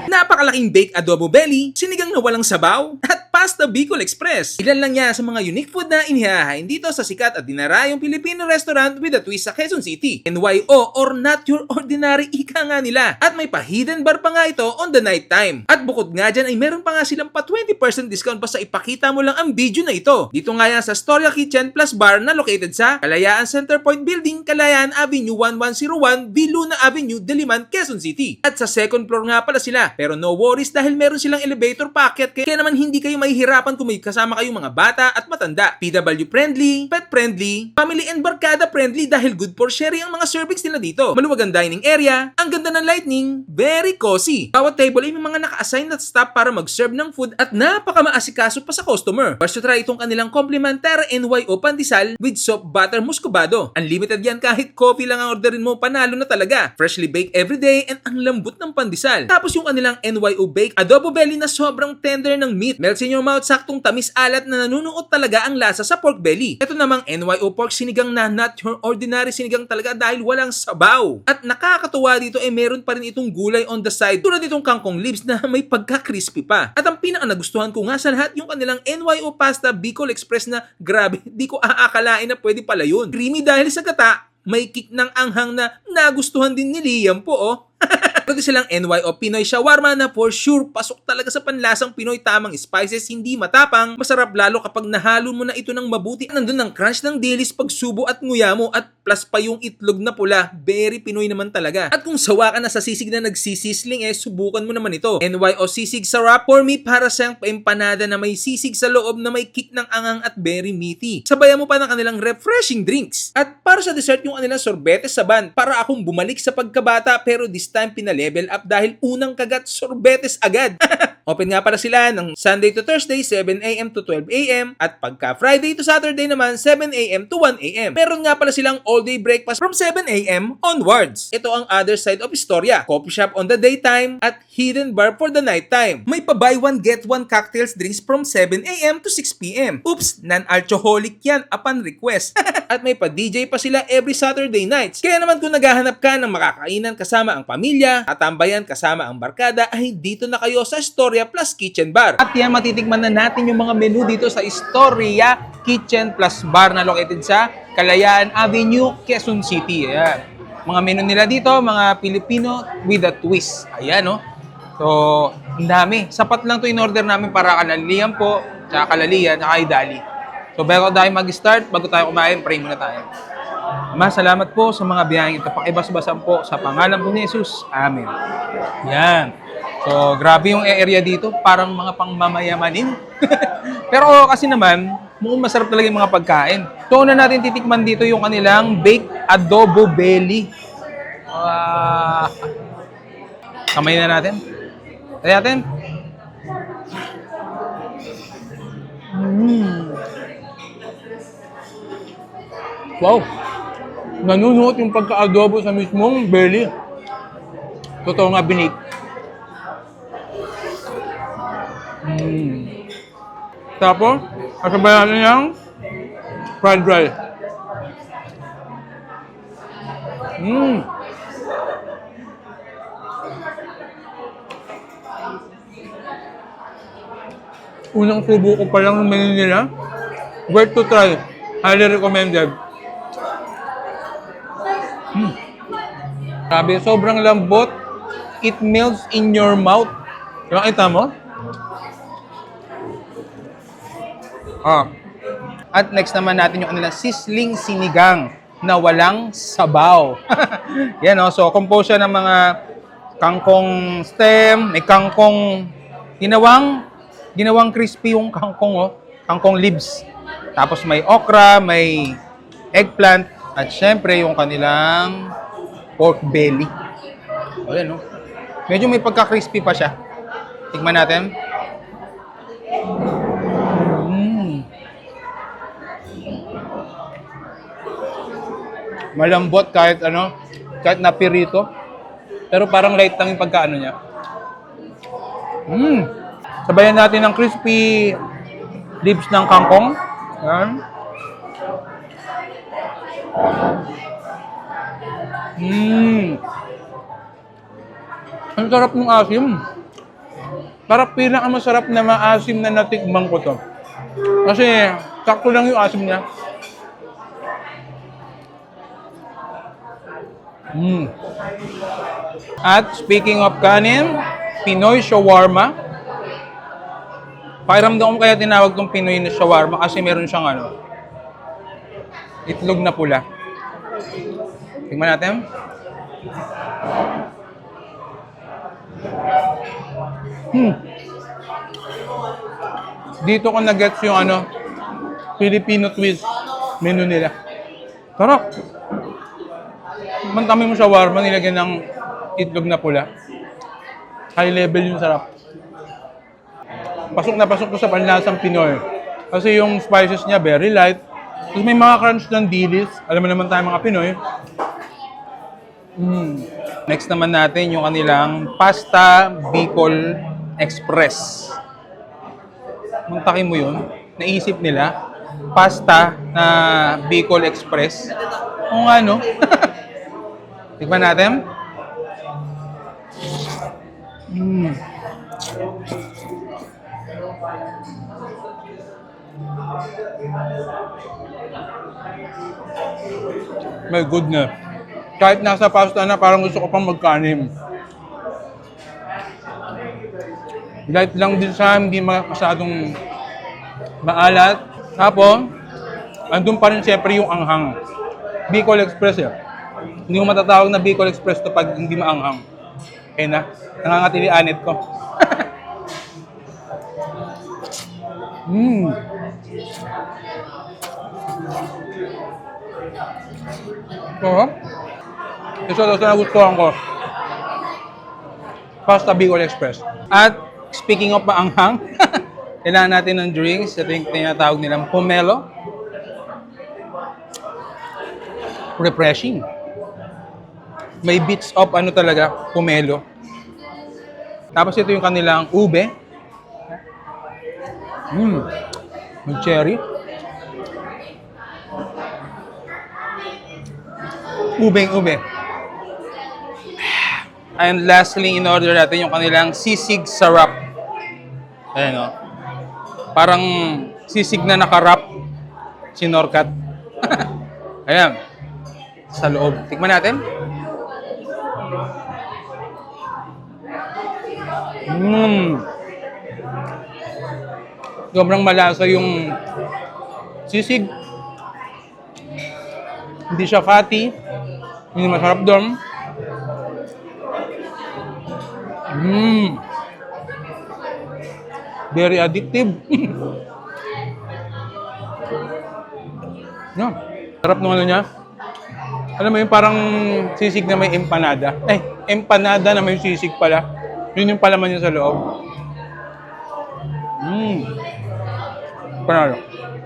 Napakalaking baked adobo belly, sinigang na walang sabaw, at pasta Bicol Express. Ilan lang yan sa mga unique food na inihahain dito sa sikat at dinarayong Filipino restaurant with a twist sa Quezon City. NYO or not your ordinary ika nga nila. At may pa-hidden bar pa nga ito on the night time. At bukod nga dyan ay meron pa nga silang pa 20% discount pa sa ipakita mo lang ang video na ito. Dito nga yan sa Storia Kitchen Plus Bar na located sa Kalayaan Center Point Building, Kalayaan Avenue 1101, Viluna Avenue, Diliman, Quezon City. At sa second floor nga pala sila. Pero no worries dahil meron silang elevator packet kaya naman hindi kayo mahihirapan kung may kasama kayong mga bata at matanda. PW friendly, pet friendly, family and barkada friendly dahil good for sharing ang mga servings nila dito. Maluwag ang dining area, ang ganda ng lighting, very cozy. Bawat table ay may mga naka-assign na staff para mag-serve ng food at napaka-maasikaso pa sa customer. First to try itong kanilang complimentary NYO pandesal with soap butter muscovado. Unlimited yan kahit coffee lang ang orderin mo, panalo na talaga. Freshly baked everyday and ang lambot ng pandesal. Tapos yung kanilang NYO baked adobo belly na sobrang tender ng meat. Melts in your mouth, saktong tamis alat na nanunuot talaga ang lasa sa pork belly. Ito namang NYO pork sinigang na not your ordinary sinigang talaga dahil walang sabaw. At nakakatuwa dito meron pa rin itong gulay on the side tulad itong kangkong leaves na may pagka-crispy pa. At ang pinaka nagustuhan ko nga sa lahat yung kanilang NYO pasta Bicol Express na grabe, di ko aakalain na pwede pala yun. Creamy dahil sa gata, may kick ng anghang na nagustuhan din ni Liam po oh. Pwede silang NYO Pinoy Shawarma na for sure pasok talaga sa panlasang Pinoy, tamang spices, hindi matapang, masarap lalo kapag nahalo mo na ito ng mabuti. Nandun ang crunch ng dilis, pagsubo at nguya mo at plus pa yung itlog na pula, very Pinoy naman talaga. At kung sawa ka na sa sisig na nagsisisling subukan mo naman ito. NYO sisig sarap, for me para siyang empanada na may sisig sa loob na may kick ng angang at very meaty. Sabayan mo pa ng kanilang refreshing drinks. At para sa dessert yung kanilang sorbetes sa ban, para akong bumalik sa pagkabata pero this time level up dahil unang kagat sorbetes agad. Open nga para sila ng Sunday to Thursday 7 AM to 12 AM at pagka Friday to Saturday naman 7 AM to 1 AM. Meron nga pala silang all-day breakfast from 7 AM onwards. Ito ang other side of Storia. Coffee shop on the daytime at hidden bar for the nighttime. May pa buy one get one cocktails drinks from 7 AM to 6 PM. Oops, non-alcoholic yan upon request. At may pa DJ pa sila every Saturday nights. Kaya naman kung naghahanap ka ng makakainan kasama ang pamilya, tatambayan kasama ang barkada, ay dito na kayo sa Storia Plus Kitchen Bar. At yan, matitikman na natin yung mga menu dito sa Storia Kitchen Plus Bar na located sa Kalayaan Avenue, Quezon City. Ayan. Mga menu nila dito, mga Filipino with a twist. Ayan, no? So, ang dami. Sapat lang to in order namin para kalalian po, tsaka kalalian, tsaka idali. So, bago tayo mag-start, bago tayo kumain, pray muna tayo. Ama, salamat po sa mga biyayang ito. Pakibas-basan po sa pangalan po ni Jesus. Amen. Yan. So, grabe yung area dito. Parang mga pangmamayamanin. Pero kasi naman, mukhang masarap talaga yung mga pagkain. So, una natin titikman dito yung kanilang baked adobo belly. Kamay na natin. Try natin. Wow! Nanunuot yung pagka-adobo sa mismong belly. Totoo nga binik. Tapos, kasabayan natin yung fried rice. Unang subo ko pa lang ng menu nila. Worth to try. Highly recommended. Sabi, sobrang lambot. It melts in your mouth. Nakita mo? At next naman natin yung kanilang sisling sinigang na walang sabaw. Yan o. So, compose siya ng mga kangkong stem, may kangkong ginawang crispy yung kangkong o. Kangkong leaves. Tapos may okra, may eggplant, at syempre yung kanilang pork belly. O yan, no? Medyo may pagka-crispy pa siya. Tignan natin. Malambot kahit napirito. Pero parang light lang yung pagkaano niya. Sabayan natin ng crispy leaves ng kangkong. Yan. Ang sarap ng asim. Parang pinakamasarap na maasim na natikman ko to. Kasi sakto lang yung asim niya. At speaking of kanin, Pinoy shawarma. Pakiramdam ko kaya tinawag tong Pinoy na shawarma kasi meron siyang itlog na pula. Tingnan natin. Dito ko na-gets yung Filipino twist menu nila. Sarap. Mantami mo shawarma, nilagyan ng itlog na pula. High level yung sarap. Pasok na pasok ko sa panlasang Pinoy. Kasi yung spices niya very light. Tapos may mga crunch ng dilis. Alam mo naman tayo mga Pinoy. Next naman natin yung kanilang Pasta Bicol Express. Muntakin mo yun. Naisip nila. Pasta na Bicol Express. O nga, no? Tikman natin. My goodness. Kahit nasa pasta na, parang gusto ko pang magkanin. Light lang din siya, hindi masyadong maalat. Tapos, andun pa rin siyempre yung anghang. Bicol Express Hindi mo matatawag na Bicol Express to pag hindi maanghang. Kaya na, nangangatili-anit ko. Isa daw sa nagustuhan ko. Pasta Bicol Express. At speaking of maanghang, kailangan natin ng drinks. Ito yung tinatawag nilang pomelo. Refreshing. May bits of talaga, pomelo. Tapos ito yung kanilang ube. May cherry. Ube. And lastly, in order natin yung kanilang sisig sarap. Ayan o. Parang sisig na nakarap. Sinorkat. Ayan. Sa loob. Tikman natin. Sobrang malasa yung sisig. Hindi siya fatty. Hindi masarap doon. Very addictive. No. Sarap nung niya. Alam mo yung parang sisig na may empanada. Empanada na may sisig pala. Yun yung palaman niya sa loob. Panalo.